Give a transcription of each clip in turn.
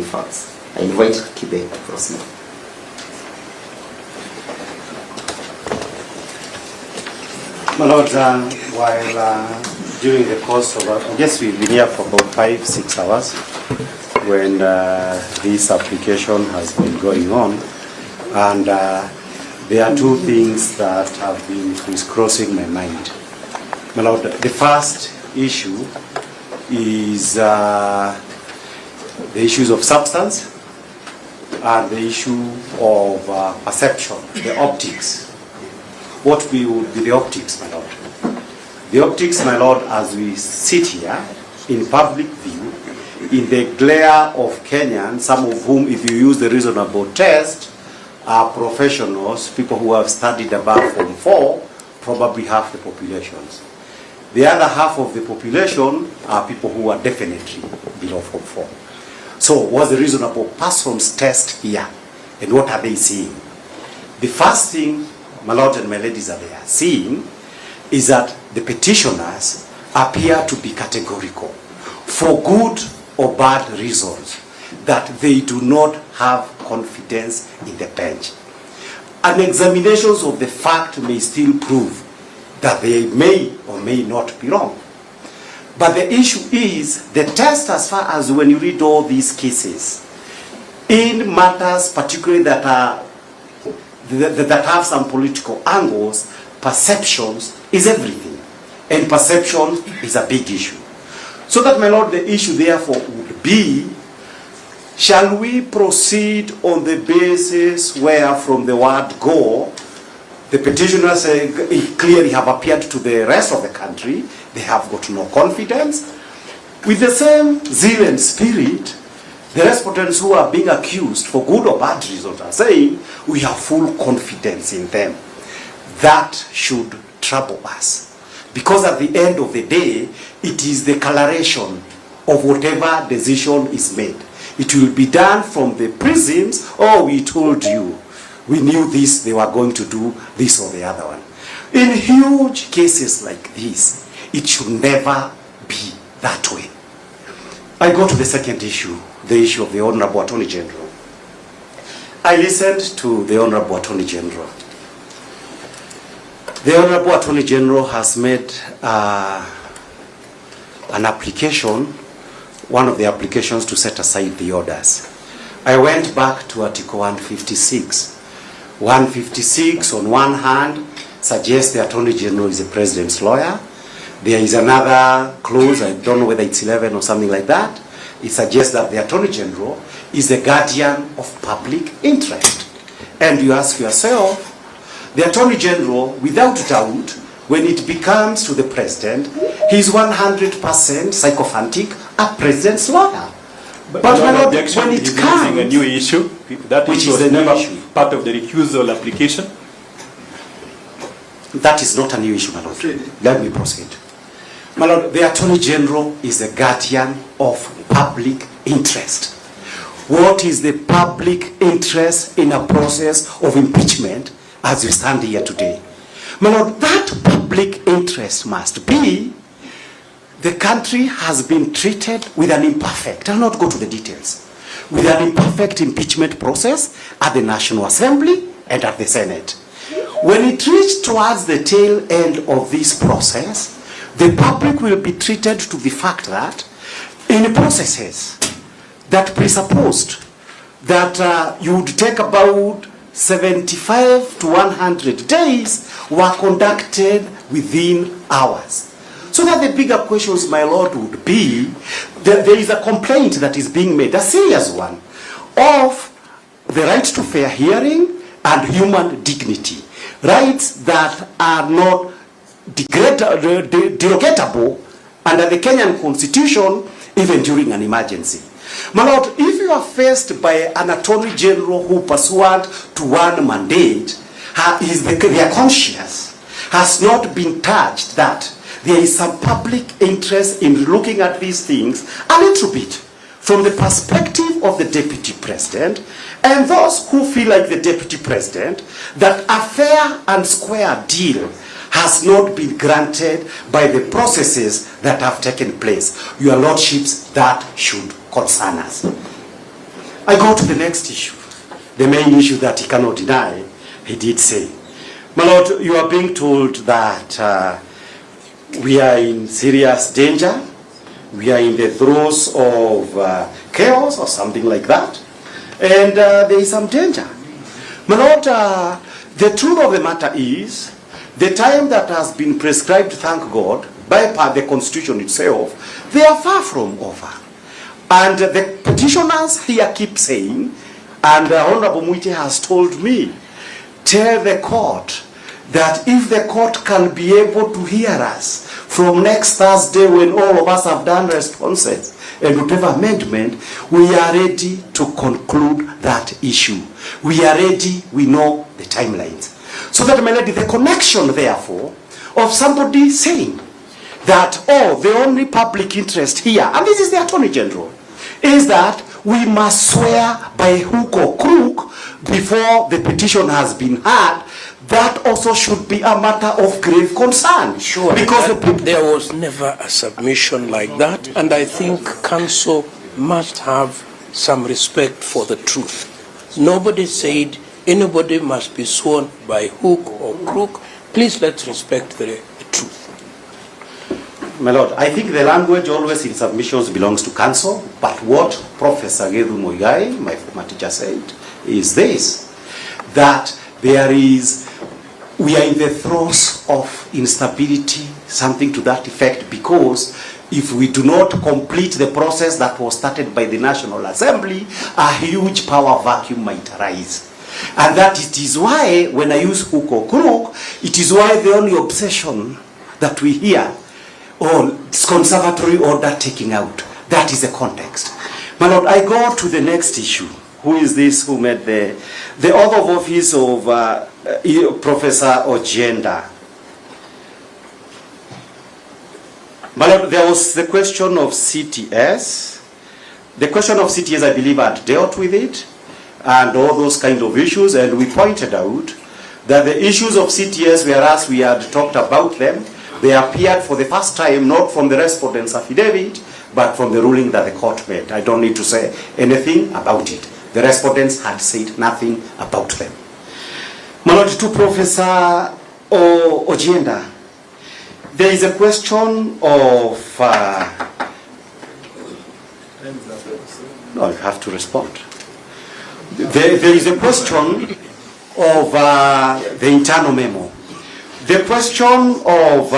facts. I invite Kibe to proceed. My Lord, while during the course of, I guess we've been here for about 5-6 hours when this application has been going on, and there are two things that have been crisscrossing my mind. My Lord, the first issue is the issues of substance and the issue of perception, the optics. What would be the optics, my Lord? The optics, my Lord, as we sit here in public view, in the glare of Kenyans, some of whom, if you use the reasonable test, are professionals, people who have studied above Form 4, probably half the populations. The other half of the population are people who are definitely below Form 4. So what's the reasonable person's test here, and what are they seeing? The first thing, my Lord and my ladies, are there seeing is that the petitioners appear to be categorical, for good or bad reasons, that they do not have confidence in the bench. And examinations of the fact may still prove that they may or may not be wrong. But the issue is, the test as far as when you read all these cases, in matters particularly that have some political angles, perceptions is everything. And perception is a big issue. So that, my Lord, the issue therefore would be, shall we proceed on the basis where from the word go, the petitioners clearly have appeared to the rest of the country, they have got no confidence. With the same zeal and spirit, the respondents who are being accused for good or bad reasons are saying, we have full confidence in them. That should trouble us. Because at the end of the day, it is the coloration of whatever decision is made. It will be done from the prisms, oh, we told you, we knew this, they were going to do this or the other one. In huge cases like this, it should never be that way. I go to the second issue, the issue of the Honorable Attorney General. I listened to the Honorable Attorney General. The Honorable Attorney General has made an application, one of the applications to set aside the orders. I went back to Article 156. 156 on one hand suggests the Attorney General is the President's lawyer. There is another clause, I don't know whether it's 11 or something like that. It suggests that the Attorney General is the guardian of public interest. And you ask yourself, the Attorney General, without doubt, when it becomes to the President, he's 100% sycophantic, a President's lawyer. But when it comes, a new issue, that which issue is was a new never issue. part of the recusal application. That is not a new issue, my Lord. Let me proceed. My Lord, the Attorney General is the guardian of public interest. What is the public interest in a process of impeachment as we stand here today? My Lord, that public interest must be the country has been treated with an imperfect, I'll not go to the details, with an imperfect impeachment process at the National Assembly and at the Senate. When it reached towards the tail end of this process, the public will be treated to the fact that in processes that presupposed that you would take about 75 to 100 days were conducted within hours. So that the bigger questions, my Lord, would be that there is a complaint that is being made, a serious one, of the right to fair hearing and human dignity. Rights that are not derogatable under the Kenyan Constitution, even during an emergency. My Lord, if you are faced by an Attorney General who, pursuant to one mandate, their conscience has not been touched, that there is some public interest in looking at these things a little bit from the perspective of the Deputy President, and those who feel like the Deputy President, that a fair and square deal has not been granted by the processes that have taken place. Your Lordships, that should concern us. I go to the next issue, the main issue that he cannot deny. He did say, my lord, you are being told that we are in serious danger, we are in the throes of chaos or something like that, and there is some danger. My lord, the truth of the matter is, the time that has been prescribed, thank God, by the Constitution itself, they are far from over. And the petitioners here keep saying, and Honorable Muite has told me, tell the court that if the court can be able to hear us from next Thursday when all of us have done responses and whatever amendment, we are ready to conclude that issue. We are ready, we know the timelines. So that, my lady, the connection, therefore, of somebody saying that, oh, the only public interest here, and this is the Attorney General, is that we must swear by hook or crook before the petition has been heard. That also should be a matter of grave concern. Sure, because there was never a submission like that, and I think counsel must have some respect for the truth. Nobody said anybody must be sworn by hook or crook. Please let's respect the truth. My lord, I think the language always in submissions belongs to counsel, but what Professor Gedhu Mungai, my former teacher, said is this, that we are in the throes of instability, something to that effect, because if we do not complete the process that was started by the National Assembly, a huge power vacuum might arise. And that it is why, when I use hook or crook, it is why the only obsession that we hear, it's conservatory order taking out. That is the context. My lord, I go to the next issue. Who is this who made the oath of office of Professor Ojenda? My lord, there was the question of CTS. The question of CTS, I believe, had dealt with it, and all those kind of issues, and we pointed out that the issues of CTS, whereas we had talked about them, they appeared for the first time not from the respondent's affidavit, but from the ruling that the court made. I don't need to say anything about it. The respondents had said nothing about them. My lord, to Professor Ojenda, there is a question of... no, you have to respond. There is a question of the internal memo. The question of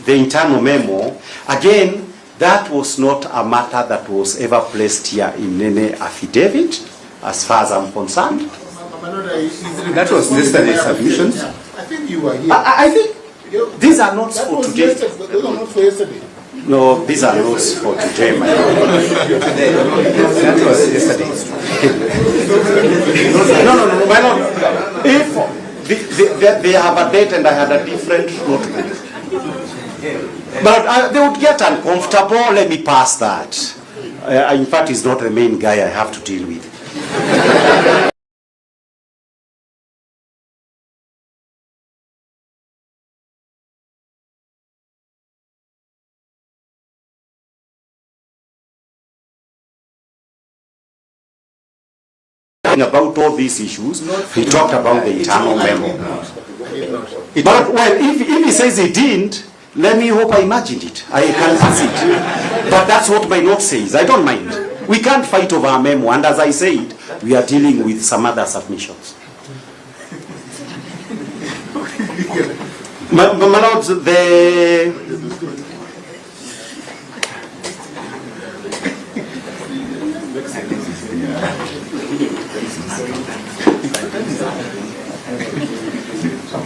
the internal memo, again, that was not a matter that was ever placed here in any affidavit, as far as I'm concerned. That was yesterday's submissions. I think you were here. I think these are notes for today. Those are not for yesterday. No, these are notes for today, my lord. That was yesterday. No, my lord. If they have a date and I had a different notebook, but they would get uncomfortable. Let me pass that. In fact, he's not the main guy I have to deal with. About all these issues, he talked about the internal memo. But well, if he says he didn't, let me hope I imagined it. I can pass it. But that's what my note says. I don't mind. We can't fight over a memo, and as I said, we are dealing with some other submissions. My lords,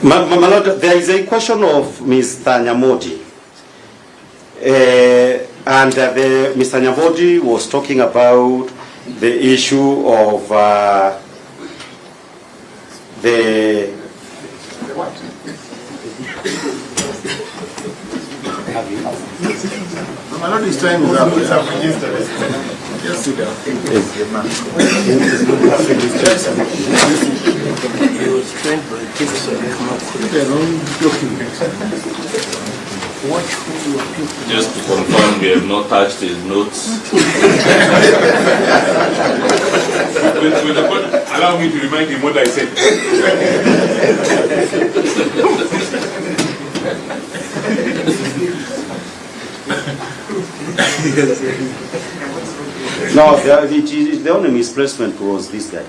my lord, there is a question of Mr. Nyamodi. And Mr. Nyamodi was talking about the issue of the... My lord is trying to Yes, sit down. He was trained by Their own document. Just to confirm, we have not touched his notes. Allow me to remind him what I said. No, the only misplacement was this guy.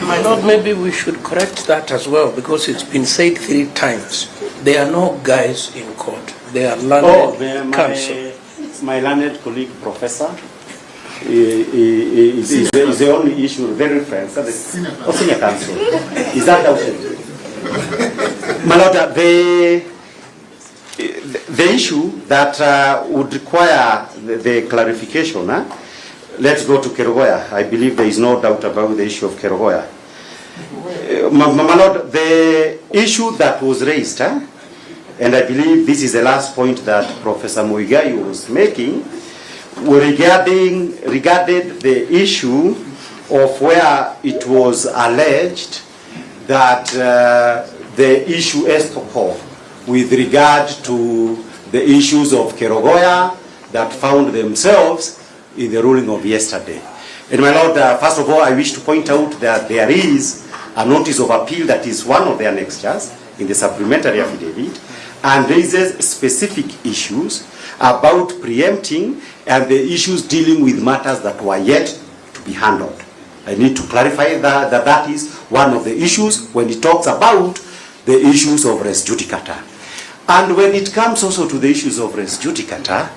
My Lord, maybe we should correct that as well, because it's been said 3 times. There are no guys in court. They are learned counsel. My learned colleague, professor, is the only issue, very friends, senior counsel. Is that doubted? My Lord, the issue that would require the clarification, let's go to Kerogoya. I believe there is no doubt about the issue of Kerogoya. My Lord, the issue that was raised, and I believe this is the last point that Professor Mungai was making, regarded the issue of where it was alleged that the issue Estoko with regard to the issues of Kerogoya that found themselves in the ruling of yesterday. And my Lord, first of all, I wish to point out that there is a notice of appeal that is one of the annexures in the supplementary affidavit, and raises specific issues about preempting and the issues dealing with matters that were yet to be handled. I need to clarify that is one of the issues when it talks about the issues of res judicata. And when it comes also to the issues of res judicata,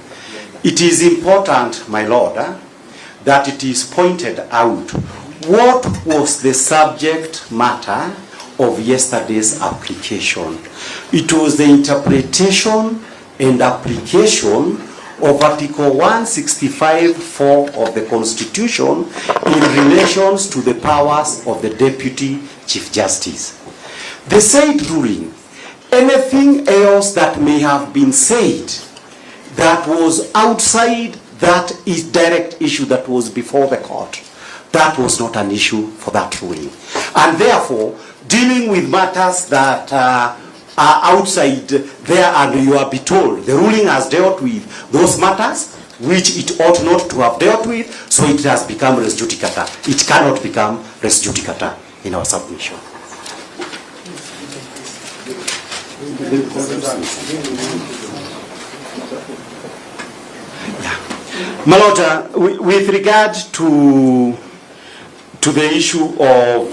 it is important, my Lord, that it is pointed out what was the subject matter of yesterday's application. It was the interpretation and application of Article 165(4) of the Constitution in relations to the powers of the Deputy Chief Justice. The said ruling, anything else that may have been said that was outside that is direct issue that was before the court, that was not an issue for that ruling. And therefore, dealing with matters that are outside there, and you are be told the ruling has dealt with those matters which it ought not to have dealt with, so it has become res judicata. It cannot become res judicata in our submission. My Lord, with regard to the issue of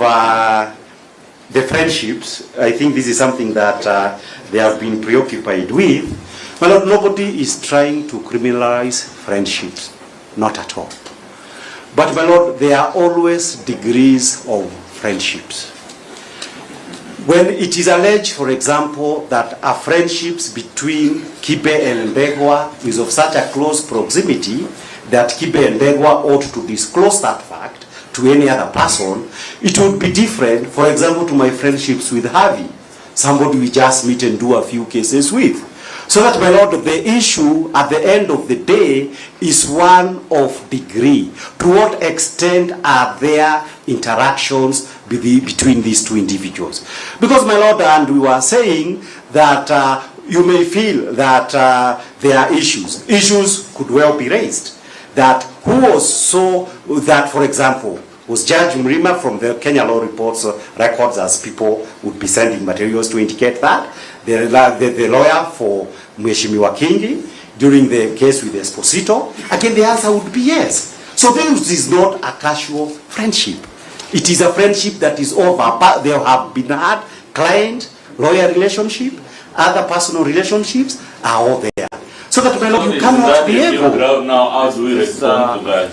the friendships, I think this is something that they have been preoccupied with. My Lord, nobody is trying to criminalize friendships, not at all. But my Lord, there are always degrees of friendships. When it is alleged, for example, that a friendships between Kibe and Ndegwa is of such a close proximity that Kibe and Ndegwa ought to disclose that fact to any other person, it would be different, for example, to my friendships with Harvey, somebody we just meet and do a few cases with. So that, my Lord, the issue at the end of the day is one of degree. To what extent are there interactions between these two individuals? Because, my Lord, and we were saying that you may feel that there are issues. Issues could well be raised. That who was so that, for example, was Judge Mrima from the Kenya Law Reports records, as people would be sending materials to indicate that, the lawyer for Mheshimiwa Kingi during the case with Esposito, again the answer would be yes. So this is not a casual friendship. It is a friendship that is over. There have been had client-lawyer relationship, other personal relationships are all there. So that, my Lord, you cannot be able. Now, how do we respond to that?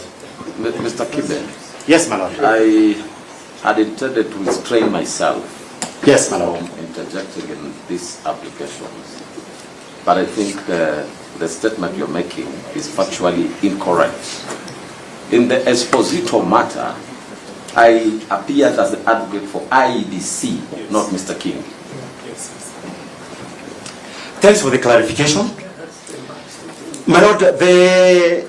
Mr. Kibe, Yes, my Lord. I had intended to restrain myself Yes, my Lord. from interjecting in these applications. But I think the statement you're making is factually incorrect. In the Esposito matter, I appeared as the advocate for IEDC, not Mr. King. Thanks for the clarification. My Lord, the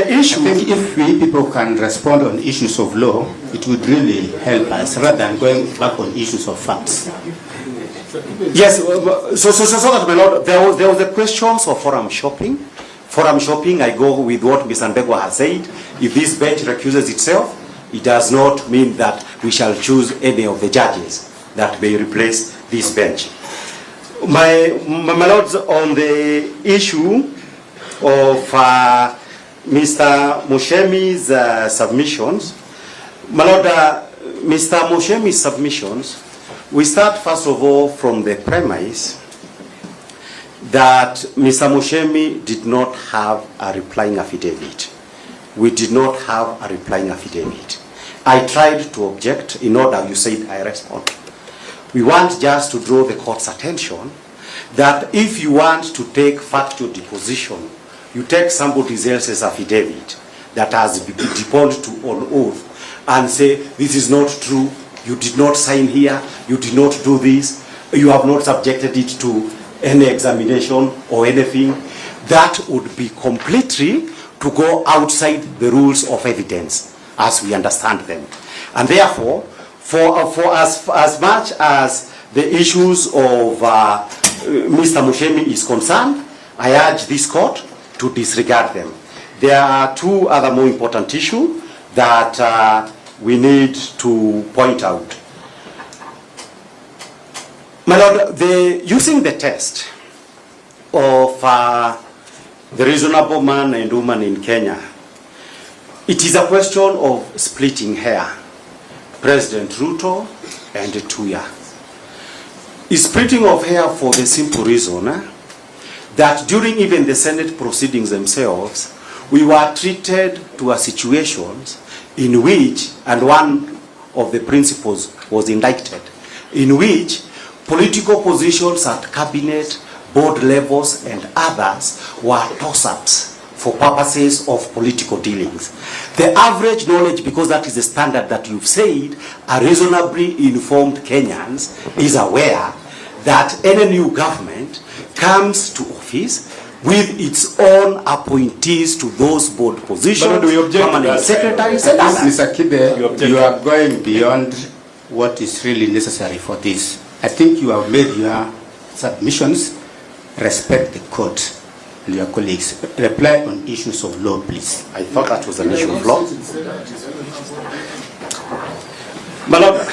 issue... I think if we people can respond on issues of law, it would really help us rather than going back on issues of facts. Yes, so that, my Lord, there was the questions of forum shopping, forum shopping. I go with what Mr. Ndegwa has said. If this bench recuses itself, it does not mean that we shall choose any of the judges that may replace this bench. My lords, on the issue of Mr. Mushemi's submissions, my lord, Mr. Mushemi's submissions, we start first of all from the premise that Mr. Mushemi did not have a replying affidavit. We did not have a replying affidavit. I tried to object. In order, you said I respond. We want just to draw the court's attention that if you want to take factual deposition, you take somebody else's affidavit that has been deposed to on oath and say, this is not true, you did not sign here, you did not do this, you have not subjected it to any examination or anything. That would be completely to go outside the rules of evidence as we understand them. And therefore, for as much as the issues of Mr. Mushemi is concerned, I urge this court to disregard them. There are two other more important issues that we need to point out. My lord, using the test of the reasonable man and woman in Kenya, it is a question of splitting hair. President Ruto and Tuya. Is splitting of hair for the simple reason that during even the Senate proceedings themselves, we were treated to a situation in which, and one of the principals was indicted, in which political positions at cabinet, board levels, and others were toss-ups for purposes of political dealings. The average knowledge, because that is the standard that you've said, a reasonably informed Kenyans is aware that any new government comes to office with its own appointees to those board positions, permanent secretaries, and others. Mr. Kibe, you are going beyond what is really necessary for this. I think you have made your submissions. Respect the court and your colleagues. Reply on issues of law, please. I thought that was an issue of law. My Lord,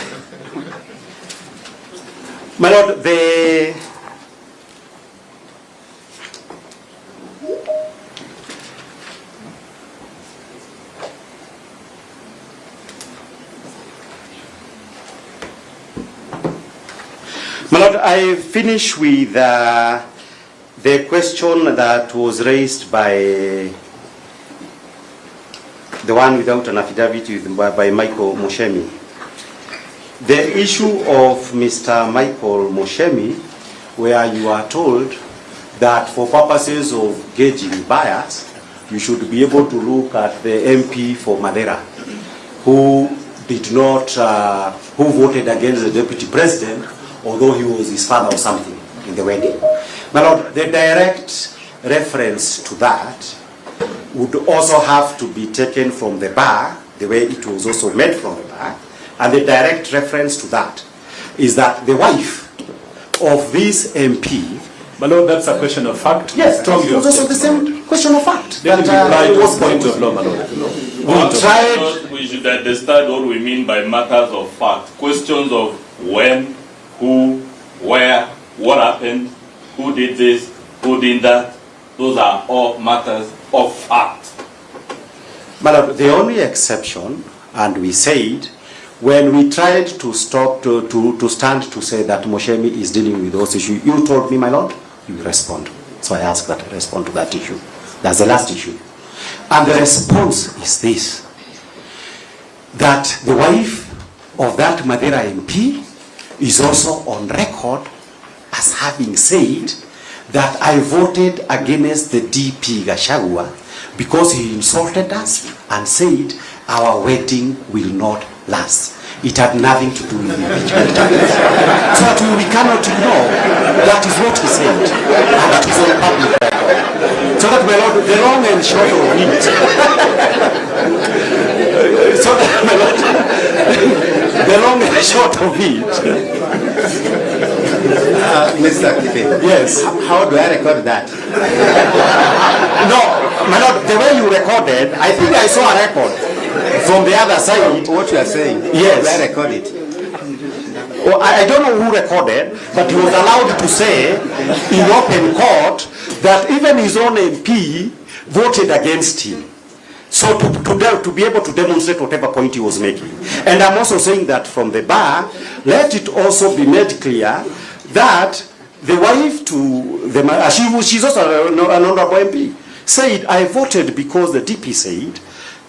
I finish with the question that was raised by the one without an affidavit by Michael Mushemi. The issue of Mr. Michael Mushemi, where you are told that for purposes of gauging bias, you should be able to look at the MP for Madera, who did not, who voted against the deputy president, although he was his father or something in the wedding. My Lord, the direct reference to that would also have to be taken from the bar, the way it was also made from the bar, and the direct reference to that is that the wife of this MP. My Lord, that's a question of fact. Yes, it was also the same question of fact. That was point of law, my Lord. We should understand what we mean by matters of fact. Questions of when, who, where, what happened, who did this, who did that. Those are all matters of fact. But the only exception, and we said, when we tried to stop, to stand to say that Mushemi is dealing with those issues, you told me, my Lord, you will respond. So I asked that I respond to that issue. That's the last issue. And the response is this, that the wife of that Madera MP is also on record as having said that I voted against the DP Gachagua because he insulted us and said our wedding will not last. It had nothing to do with the impeachment. So that we cannot ignore that is what he said, and it is on public record. So that, my Lord, the long and short of it, so that, my Lord, the long and short of it, Mr. Kibe, yes. How do I record that? No, my lord, the way you recorded, I think I saw a record from the other side. What you are saying? Yes. I record it. Well, I don't know who recorded, but he was allowed to say in open court that even his own MP voted against him. So to be able to demonstrate whatever point he was making. And I'm also saying that from the bar, let it also be made clear that the wife to the she's also an honorable MP, said, I voted because the DP said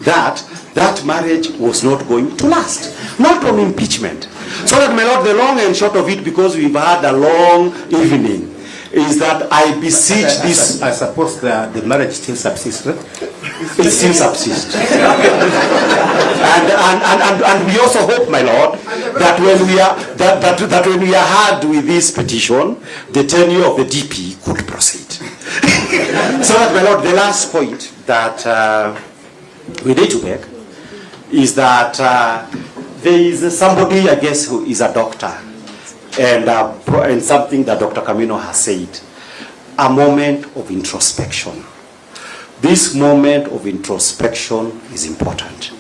that that marriage was not going to last. Not on impeachment. So that, my lord, the long and short of it, because we've had a long evening, is that I beseech this. I suppose the marriage still subsists, right? It still subsists. and we also hope, my lord, that when we are that when we are hard with this petition, the tenure of the DP could proceed. So that, my lord, the last point that we need to make is that there is somebody, I guess, who is a doctor, and something that Dr. Camino has said, a moment of introspection. This moment of introspection is important.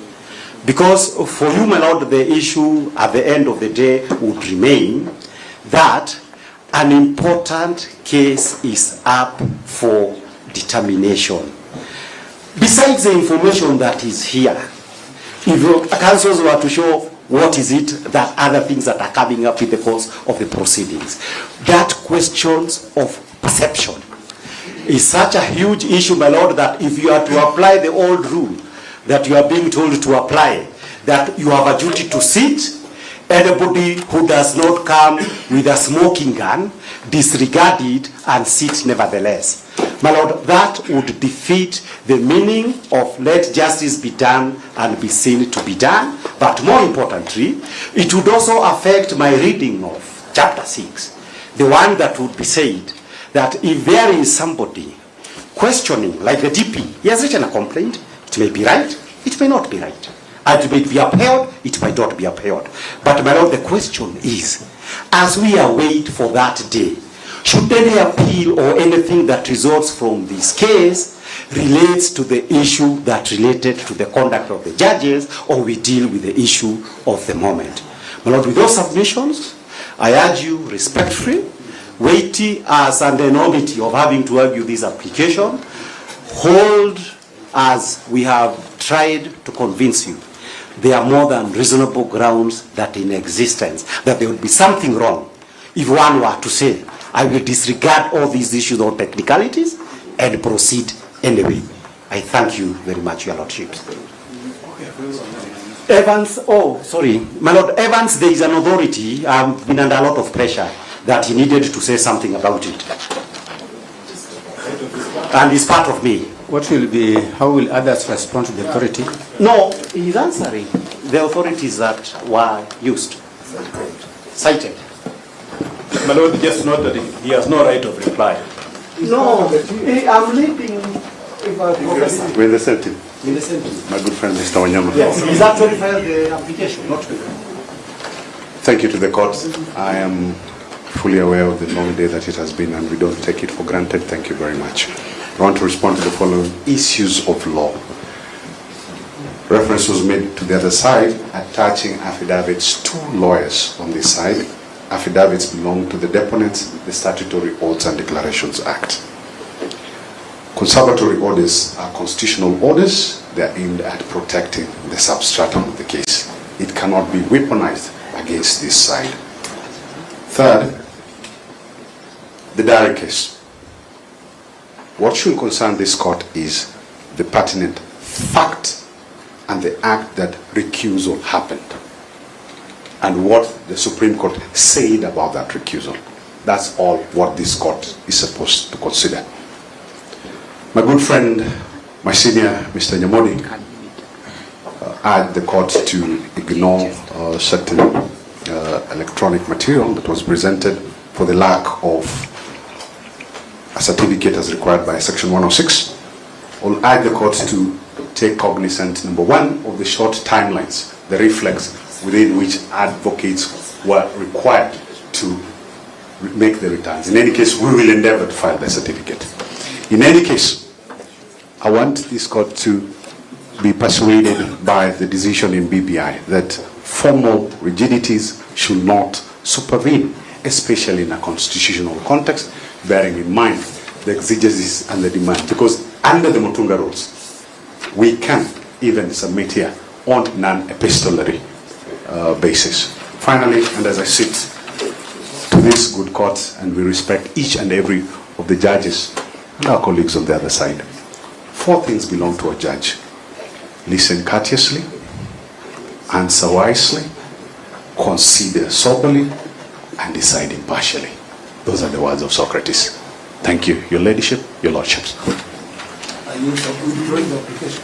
Because for you, my lord, the issue at the end of the day would remain that an important case is up for determination. Besides the information that is here, if your councils were to show what is it that other things that are coming up in the course of the proceedings, that questions of perception is such a huge issue, my lord, that if you are to apply the old rule that you are being told to apply, that you have a duty to sit, anybody who does not come with a smoking gun, disregard it and sit nevertheless. My lord, that would defeat the meaning of let justice be done and be seen to be done. But more importantly, it would also affect my reading of chapter 6, the one that would be said that if there is somebody questioning, like the DP, he has written a complaint, it may be right, it may not be right. It may be upheld, it might not be upheld. But my lord, the question is, as we await for that day, should any appeal or anything that results from this case relates to the issue that related to the conduct of the judges, or we deal with the issue of the moment? My lord, with those submissions, I urge you respectfully, weighty as an enormity of having to argue this application, hold as we have tried to convince you. There are more than reasonable grounds that in existence, that there would be something wrong if one were to say, I will disregard all these issues or technicalities and proceed anyway. I thank you very much, your lordships. Evans, oh, sorry. My lord, Evans, there is an authority, I've been under a lot of pressure that he needed to say something about it. And it's part of me. What will be, how will others respond to the authority? No, he's answering the authorities that were used, cited. My lord, just note that he has no right of reply. No, I'm leaving. We're in the same team. In the same team. My good friend, Mr. Wanyama. Yes, he's actually filed the application, not me. Thank you to the court. I am fully aware of the long day that it has been, and we don't take it for granted. Thank you very much. I want to respond to the following issues of law. Reference was made to the other side, attaching affidavits to lawyers on this side. Affidavits belong to the deponents, the Statutory Oaths and Declarations Act. Conservatory orders are constitutional orders. They are aimed at protecting the substratum of the case. It cannot be weaponized against this side. Third, the diary case. What should concern this court is the pertinent fact and the act that recusal happened, and what the Supreme Court said about that recusal. That's all what this court is supposed to consider. My good friend, my senior, Mr. Nyamodi, urged the court to ignore certain electronic material that was presented for the lack of a certificate as required by Section 106. I'll urge the court to take cognizant, number one, of the short timelines, the reflex within which advocates were required to make the returns. In any case, we will endeavor to file the certificate. In any case, I want this court to be persuaded by the decision in BBI that formal rigidities should not supervene, especially in a constitutional context, bearing in mind the exigencies and the demand. Because under the Mutunga rules, we can even submit here on non-epistolary basis. Finally, and as I sit to this good court, and we respect each and every of the judges and our colleagues on the other side, 4 things belong to a judge: listen courteously, answer wisely, consider soberly, and decide impartially. Those are the words of Socrates. Thank you, Your Ladyship, Your Lordships. Are you withdrawing the application?